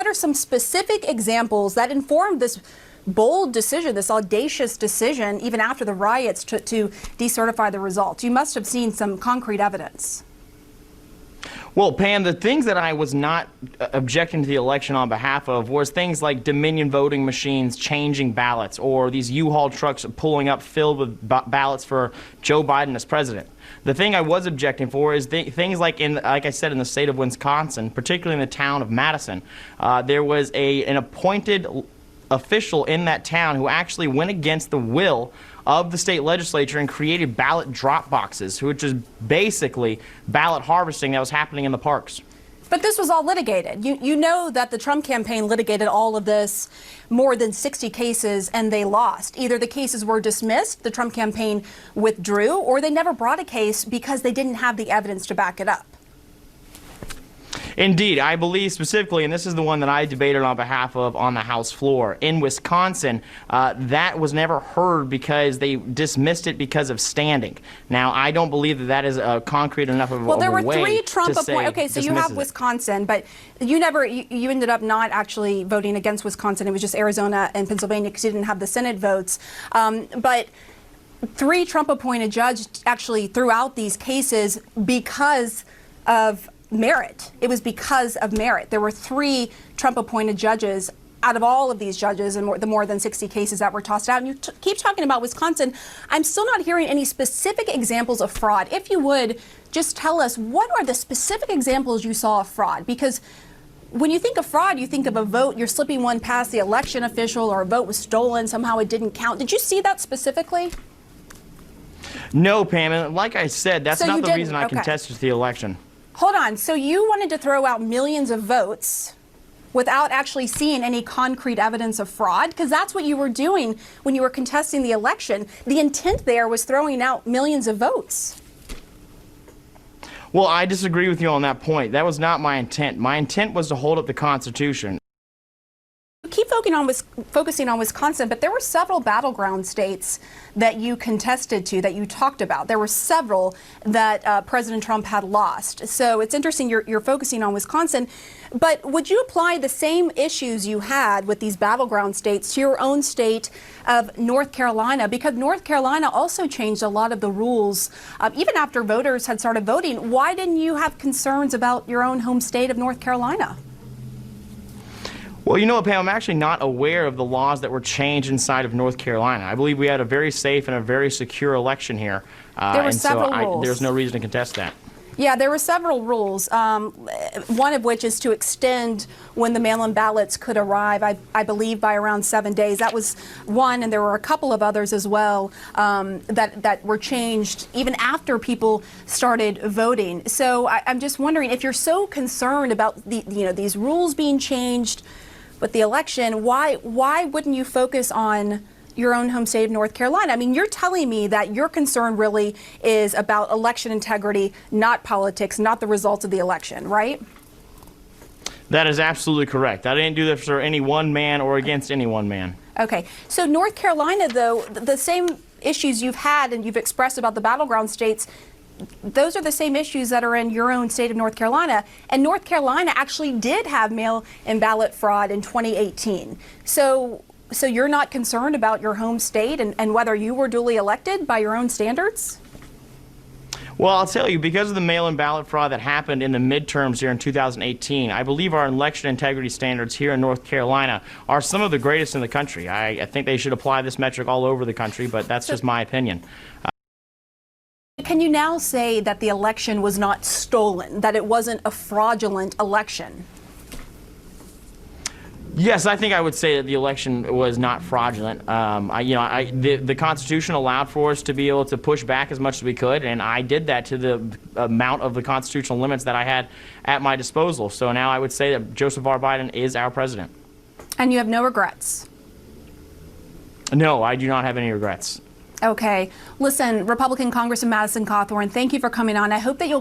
What are some specific examples that informed this bold decision, this audacious decision, even after the riots, to decertify the results? You must have seen some concrete evidence. Well, Pam, the things that I was not objecting to the election on behalf of was things like Dominion voting machines changing ballots, or these U-Haul trucks pulling up filled with ballots for Joe Biden as president. The thing I was objecting for is things like, like I said, in the state of Wisconsin, particularly in the town of Madison, there was an appointed official in that town who actually went against the will of the state legislature and created ballot drop boxes, which is basically ballot harvesting that was happening in the parks. But this was all litigated. You know that the Trump campaign litigated all of this, more than 60 cases, and they lost. Either the cases were dismissed, the Trump campaign withdrew, or they never brought a case because they didn't have the evidence to back it up. Indeed, I believe specifically, and this is the one that I debated on behalf of on the House floor, in Wisconsin, that was never heard because they dismissed it because of standing. Now, I don't believe that that is concrete enough of a way to say. Well, there were three Trump appointed. Okay, so you have Wisconsin, but you ended up not actually voting against Wisconsin. It was just Arizona and Pennsylvania because you didn't have the Senate votes. But three Trump-appointed judges actually threw out these cases because of merit. It was because of merit. There were three Trump-appointed judges out of all of these judges and the more than 60 cases that were tossed out. And you keep talking about Wisconsin. I'm still not hearing any specific examples of fraud. If you would, just tell us, what are the specific examples you saw of fraud? Because when you think of fraud, you think of a vote, you're slipping one past the election official, or a vote was stolen, somehow it didn't count. Did you see that specifically? No, Pam, and like I said, that's not the reason I contested the election. Hold on. So you wanted to throw out millions of votes without actually seeing any concrete evidence of fraud? Because that's what you were doing when you were contesting the election. The intent there was throwing out millions of votes. Well, I disagree with you on that point. That was not my intent. My intent was to hold up the Constitution. Keep focusing on Wisconsin, but there were several battleground states that you contested to, that you talked about. There were several that President Trump had lost. So it's interesting you're focusing on Wisconsin, but would you apply the same issues you had with these battleground states to your own state of North Carolina? Because North Carolina also changed a lot of the rules, even after voters had started voting. Why didn't you have concerns about your own home state of North Carolina? Well, you know what, Pam, I'm actually not aware of the laws that were changed inside of North Carolina. I believe we had a very safe and a very secure election here. There were several rules. There's no reason to contest that. Yeah, there were several rules, one of which is to extend when the mail-in ballots could arrive, I believe, by around 7 days. That was one, and there were a couple of others as well that were changed even after people started voting. So I'm just wondering, if you're so concerned about these rules being changed with the election, why wouldn't you focus on your own home state of North Carolina? I mean, you're telling me that your concern really is about election integrity, not politics, not the results of the election, right? That is absolutely correct. I didn't do this for any one man or against any one man. Okay. So North Carolina, though, the same issues you've had and you've expressed about the battleground states, those are the same issues that are in your own state of North Carolina. And North Carolina actually did have mail-in ballot fraud in 2018. So you're not concerned about your home state and whether you were duly elected by your own standards? Well, I'll tell you, because of the mail-in ballot fraud that happened in the midterms here in 2018, I believe our election integrity standards here in North Carolina are some of the greatest in the country. I think they should apply this metric all over the country, but that's just my opinion. Can you now say that the election was not stolen, that it wasn't a fraudulent election? Yes, I think I would say that the election was not fraudulent. The Constitution allowed for us to be able to push back as much as we could, and I did that to the amount of the constitutional limits that I had at my disposal. So now I would say that Joseph R. Biden is our president. And you have no regrets? No, I do not have any regrets. Okay. Listen, Republican Congressman Madison Cawthorn, thank you for coming on. I hope that you'll